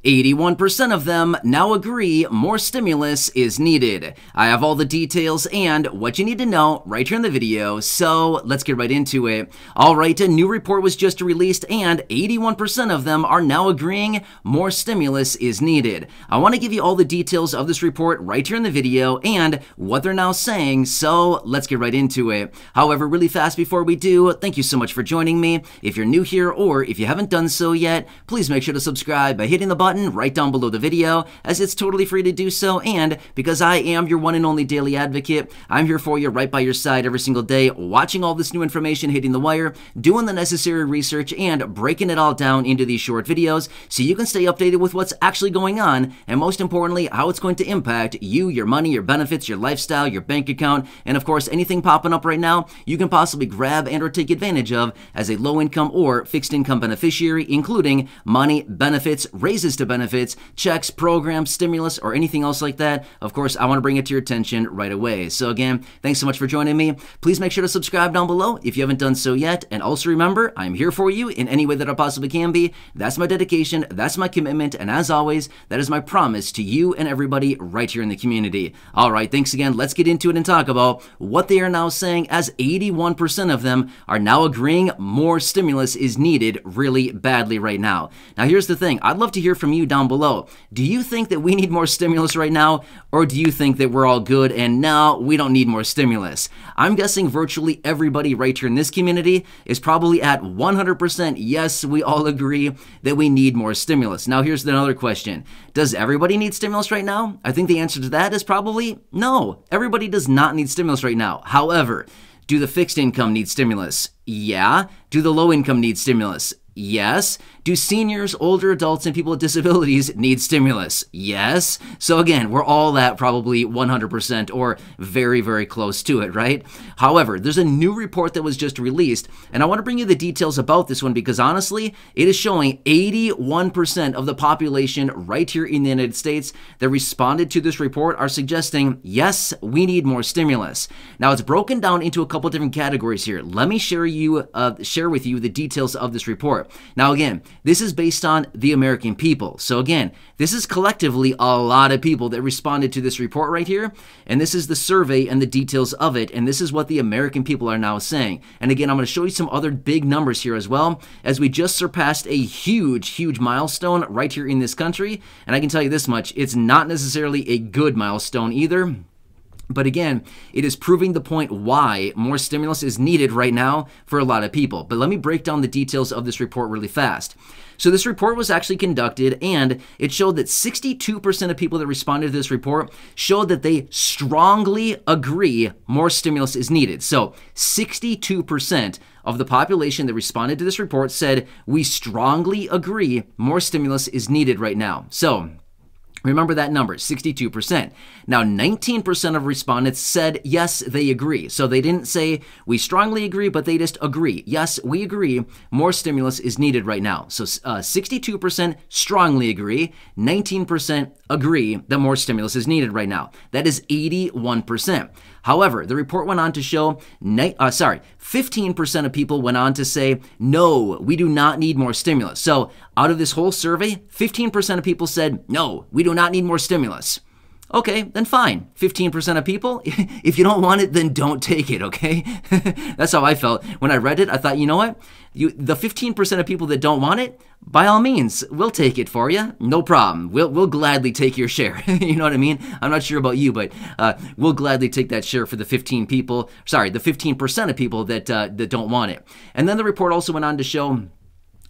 81% of them now agree more stimulus is needed. I have all the details and what you need to know right here in the video, so let's get right into it. Alright, a new report was just released and 81% of them are now agreeing more stimulus is needed. I want to give you all the details of this report right here in the video and what they're now saying, so let's get right into it. However, really fast before we do, thank you so much for joining me. If you're new here or if you haven't done so yet, please make sure to subscribe by hitting the button right down below the video, as it's totally free to do so, and because I am your one and only daily advocate, I'm here for you right by your side every single day, watching all this new information hitting the wire, doing the necessary research, and breaking it all down into these short videos so you can stay updated with what's actually going on, and most importantly, how it's going to impact you, your money, your benefits, your lifestyle, your bank account, and of course, anything popping up right now you can possibly grab and or take advantage of as a low-income or fixed-income beneficiary, including money, benefits, raises to benefits, checks, programs, stimulus, or anything else like that. Of course, I want to bring it to your attention right away. So again, thanks so much for joining me. Please make sure to subscribe down below if you haven't done so yet. And also remember, I'm here for you in any way that I possibly can be. That's my dedication, that's my commitment, and as always, that is my promise to you and everybody right here in the community. All right, thanks again. Let's get into it and talk about what they are now saying, as 81% of them are now agreeing more stimulus is needed really badly right now. Now, here's the thing. I'd love to hear from you down below. Do you think that we need more stimulus right now, or do you think that we're all good and no, we don't need more stimulus? I'm guessing virtually everybody right here in this community is probably at 100% yes, we all agree that we need more stimulus. Now, here's another question. Does everybody need stimulus right now? I think the answer to that is probably no. Everybody does not need stimulus right now. However, do the fixed income need stimulus? Yeah. Do the low income need stimulus? Yes. Do seniors, older adults, and people with disabilities need stimulus? Yes. So again, we're all at probably 100% or very, very close to it, right? However, there's a new report that was just released, and I want to bring you the details about this one because honestly, it is showing 81% of the population right here in the United States that responded to this report are suggesting, yes, we need more stimulus. Now, it's broken down into a couple different categories here. Let me share with you the details of this report. Now, again, this is based on the American people. So again, this is collectively a lot of people that responded to this report right here. And this is the survey and the details of it. And this is what the American people are now saying. And again, I'm going to show you some other big numbers here as well, as we just surpassed a huge, huge milestone right here in this country. And I can tell you this much, it's not necessarily a good milestone either. But again, it is proving the point why more stimulus is needed right now for a lot of people. But let me break down the details of this report really fast. So this report was actually conducted, and it showed that 62% of people that responded to this report showed that they strongly agree more stimulus is needed. So 62% of the population that responded to this report said, we strongly agree more stimulus is needed right now. So remember that number, 62%. Now, 19% of respondents said, yes, they agree. So they didn't say, we strongly agree, but they just agree. Yes, we agree, more stimulus is needed right now. So 62% strongly agree, 19% agree that more stimulus is needed right now. That is 81%. However, the report went on to show, 15% of people went on to say, no, we do not need more stimulus. So out of this whole survey, 15% of people said, no, we do not need more stimulus. Okay, then fine. 15% of people, if you don't want it, then don't take it, okay? That's how I felt. When I read it, I thought, you know what? The 15% of people that don't want it, by all means, we'll take it for you. No problem. We'll gladly take your share. You know what I mean? I'm not sure about you, but we'll gladly take that share for the 15% of people that don't want it. And then the report also went on to show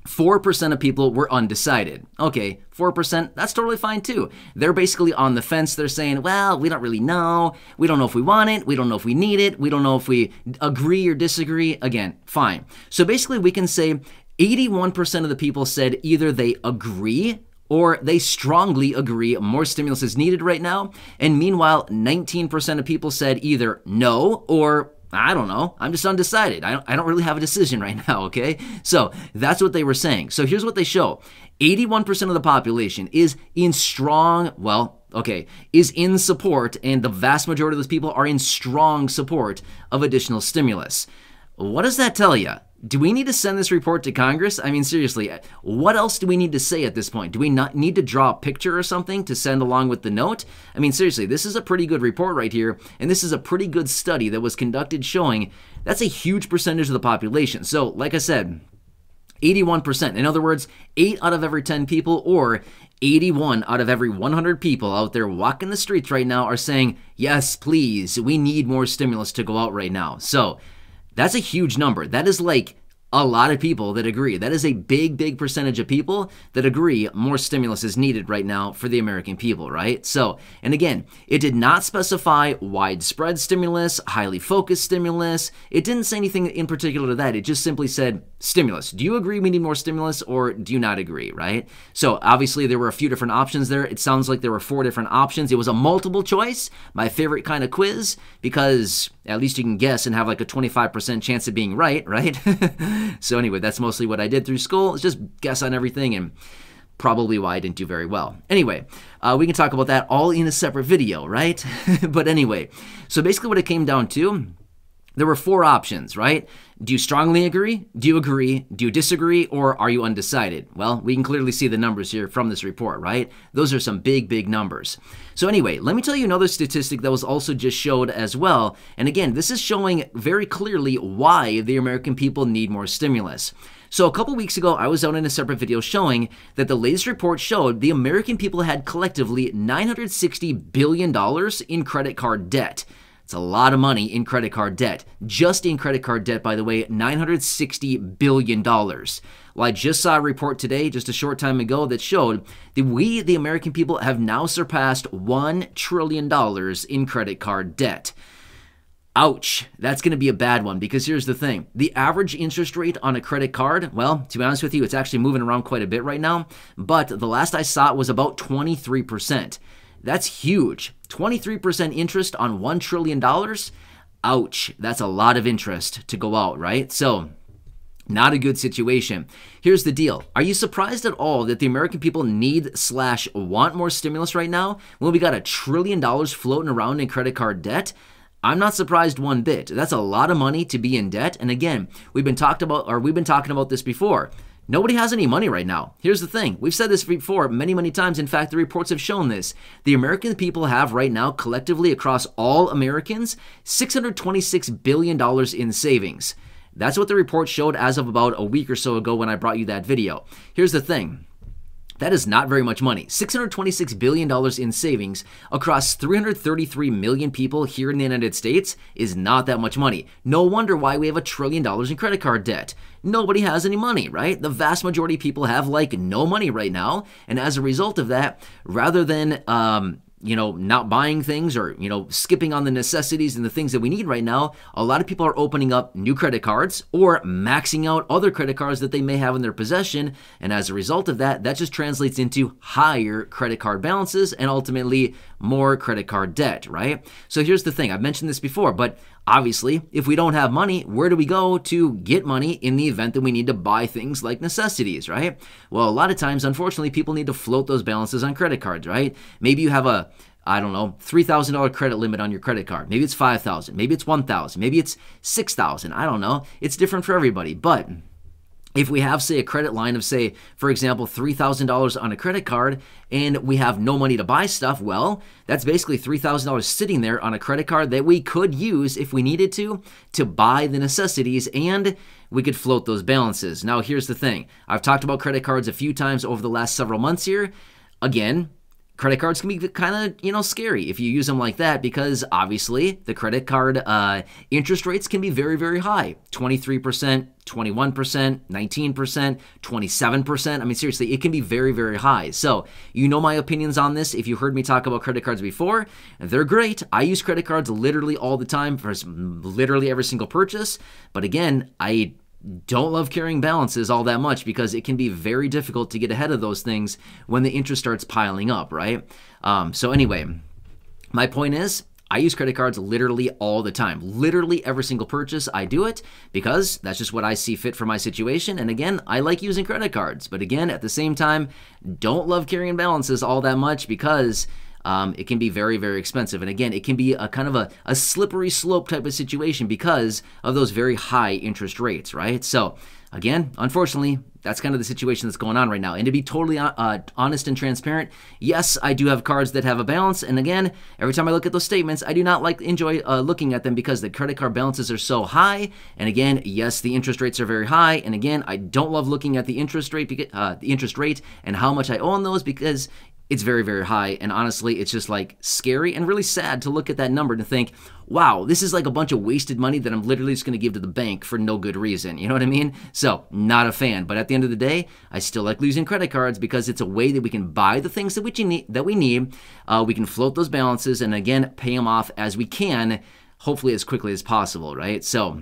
4% of people were undecided. Okay, 4%, that's totally fine too. They're basically on the fence. They're saying, well, we don't really know. We don't know if we want it. We don't know if we need it. We don't know if we agree or disagree. Again, fine. So basically we can say 81% of the people said either they agree or they strongly agree more stimulus is needed right now. And meanwhile, 19% of people said either no or I don't know. I'm just undecided. I don't really have a decision right now, okay? So that's what they were saying. So here's what they show. 81% of the population is in strong, is in support, and the vast majority of those people are in strong support of additional stimulus. What does that tell you? do we need to send this report to Congress? I mean, seriously, what else do we need to say at this point? Do we not need to draw a picture or something to send along with the note? I mean, seriously, this is a pretty good report right here, and this is a pretty good study that was conducted showing that's a huge percentage of the population. So, like I said, 81%. In other words, 8 out of every 10 people, or 81 out of every 100 people out there walking the streets right now are saying, yes, please, we need more stimulus to go out right now. So that's a huge number. That is like a lot of people that agree. That is a big, big percentage of people that agree more stimulus is needed right now for the American people, right? So, and again, it did not specify widespread stimulus, highly focused stimulus. It didn't say anything in particular to that. It just simply said stimulus. Do you agree we need more stimulus, or do you not agree, right? So obviously there were a few different options there. It sounds like there were 4 different options. It was a multiple choice, my favorite kind of quiz, because at least you can guess and have like a 25% chance of being right? So anyway, that's mostly what I did through school. It's just guess on everything, and probably why I didn't do very well. Anyway, we can talk about that all in a separate video, right? But anyway, so basically what it came down to, there were 4 options, right? Do you strongly agree? Do you agree? Do you disagree? Or are you undecided? Well, we can clearly see the numbers here from this report, right? Those are some big, big numbers. So anyway, let me tell you another statistic that was also just showed as well. And again, this is showing very clearly why the American people need more stimulus. So a couple weeks ago, I was out in a separate video showing that the latest report showed the American people had collectively $960 billion in credit card debt. It's a lot of money in credit card debt. Just in credit card debt, by the way, $960 billion. Well, I just saw a report today, just a short time ago, that showed that we, the American people, have now surpassed $1 trillion in credit card debt. Ouch, that's going to be a bad one, because here's the thing. The average interest rate on a credit card, well, to be honest with you, it's actually moving around quite a bit right now, but the last I saw it was about 23%. That's huge. 23% interest on $1 trillion? Ouch, that's a lot of interest to go out, right? So, not a good situation. Here's the deal. Are you surprised at all that the American people need/want more stimulus right now when we got $1 trillion floating around in credit card debt? I'm not surprised one bit. That's a lot of money to be in debt. And again, we've been talking about this before. Nobody has any money right now. Here's the thing. We've said this before many, many times. In fact, the reports have shown this. The American people have right now, collectively across all Americans, $626 billion in savings. That's what the report showed as of about a week or so ago when I brought you that video. Here's the thing. That is not very much money. $626 billion in savings across 333 million people here in the United States is not that much money. No wonder why we have $1 trillion in credit card debt. Nobody has any money, right? The vast majority of people have like no money right now. And as a result of that, rather than not buying things or, skipping on the necessities and the things that we need right now, a lot of people are opening up new credit cards or maxing out other credit cards that they may have in their possession. And as a result of that, that just translates into higher credit card balances and ultimately more credit card debt, right? So here's the thing. I've mentioned this before, but obviously, if we don't have money, where do we go to get money in the event that we need to buy things like necessities, right? Well, a lot of times, unfortunately, people need to float those balances on credit cards, right? Maybe you have a, $3,000 credit limit on your credit card. Maybe it's $5,000. Maybe it's $1,000. Maybe it's $6,000. I don't know. It's different for everybody. But if we have, say, a credit line of, say, for example, $3,000 on a credit card and we have no money to buy stuff, well, that's basically $3,000 sitting there on a credit card that we could use if we needed to buy the necessities, and we could float those balances. Now, here's the thing. I've talked about credit cards a few times over the last several months here. Again, credit cards can be kind of, scary if you use them like that, because obviously the credit card interest rates can be very, very high. 23%, 21%, 19%, 27%. I mean, seriously, it can be very, very high. So, my opinions on this. If you heard me talk about credit cards before, they're great. I use credit cards literally all the time for literally every single purchase. But again, I don't love carrying balances all that much because it can be very difficult to get ahead of those things when the interest starts piling up, right? So anyway, my point is, I use credit cards literally all the time. Literally every single purchase, I do it because that's just what I see fit for my situation. And again, I like using credit cards. But again, at the same time, don't love carrying balances all that much because it can be very, very expensive. And again, it can be a kind of a slippery slope type of situation because of those very high interest rates, right? So again, unfortunately, that's kind of the situation that's going on right now. And to be totally honest and transparent, yes, I do have cards that have a balance. And again, every time I look at those statements, I do not enjoy looking at them because the credit card balances are so high. And again, yes, the interest rates are very high. And again, I don't love looking at the interest rate and how much I owe on those because it's very, very high. And honestly, it's just like scary and really sad to look at that number and to think, wow, this is like a bunch of wasted money that I'm literally just going to give to the bank for no good reason. You know what I mean? So not a fan. But at the end of the day, I still like using credit cards because it's a way that we can buy the things that we need. We can float those balances and again, pay them off as we can, hopefully as quickly as possible, right? So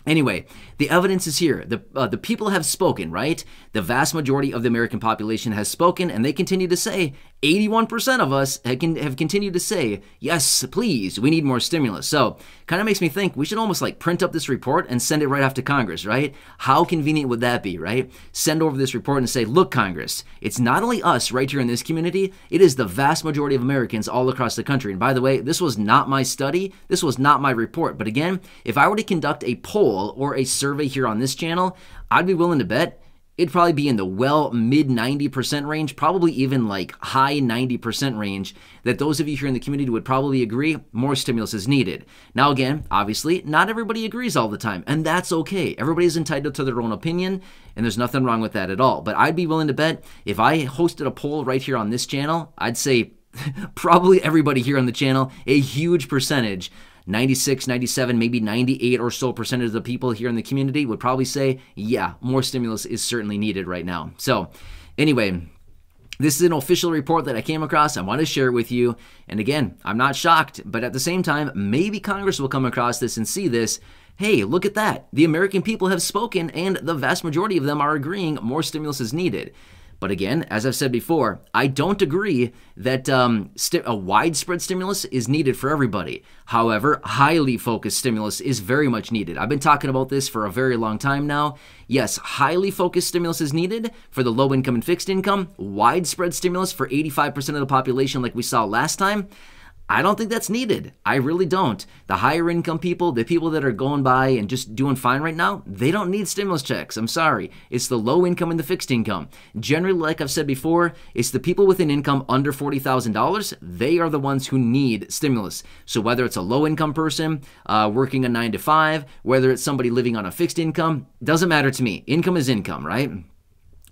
anyway, the evidence is here. The people have spoken, right? The vast majority of the American population has spoken, and they continue to say, 81% of us have continued to say, yes, please, we need more stimulus. So kind of makes me think we should almost like print up this report and send it right off to Congress, right? How convenient would that be, right? Send over this report and say, look, Congress, it's not only us right here in this community, it is the vast majority of Americans all across the country. And by the way, this was not my study. This was not my report. But again, if I were to conduct a poll or a survey here on this channel, I'd be willing to bet it'd probably be in the mid 90% range, probably even like high 90% range, that those of you here in the community would probably agree more stimulus is needed. Now again, obviously, not everybody agrees all the time, and that's okay. Everybody's entitled to their own opinion, and there's nothing wrong with that at all. But I'd be willing to bet if I hosted a poll right here on this channel, I'd say probably everybody here on the channel, a huge percentage, 96, 97, maybe 98 or so percent of the people here in the community would probably say, yeah, more stimulus is certainly needed right now. So anyway, this is an official report that I came across. I want to share it with you. And again, I'm not shocked, but at the same time, maybe Congress will come across this and see this. Hey, look at that. The American people have spoken, and the vast majority of them are agreeing more stimulus is needed. But again, as I've said before, I don't agree that a widespread stimulus is needed for everybody. However, highly focused stimulus is very much needed. I've been talking about this for a very long time now. Yes, highly focused stimulus is needed for the low income and fixed income. Widespread stimulus for 85% of the population like we saw last time, I don't think that's needed. I really don't. The higher income people, the people that are going by and just doing fine right now, they don't need stimulus checks. I'm sorry. It's the low income and the fixed income. Generally, like I've said before, it's the people with an income under $40,000. They are the ones who need stimulus. So whether it's a low income person working a 9 to 5, whether it's somebody living on a fixed income, doesn't matter to me. Income is income, right?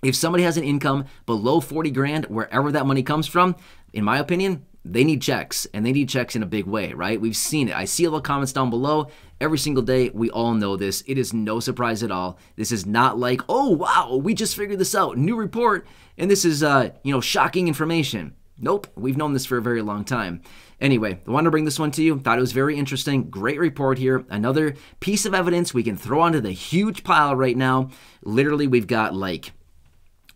If somebody has an income below 40 grand, wherever that money comes from, in my opinion, they need checks, and they need checks in a big way, right? We've seen it. I see all the comments down below every single day. We all know this. It is no surprise at all. This is not like, oh, wow, we just figured this out. New report, and this is, shocking information. Nope, we've known this for a very long time. Anyway, I wanted to bring this one to you. Thought it was very interesting. Great report here. Another piece of evidence we can throw onto the huge pile right now. Literally, we've got like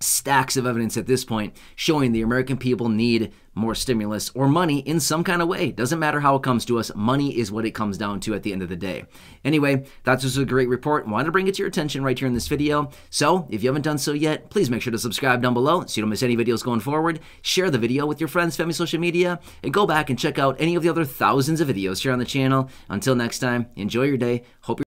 stacks of evidence at this point showing the American people need more stimulus or money in some kind of way. Doesn't matter how it comes to us. Money is what it comes down to at the end of the day. Anyway, that's just a great report. Wanted to bring it to your attention right here in this video. So if you haven't done so yet, please make sure to subscribe down below so you don't miss any videos going forward. Share the video with your friends, family, social media, and go back and check out any of the other thousands of videos here on the channel. Until next time, enjoy your day. Hope you're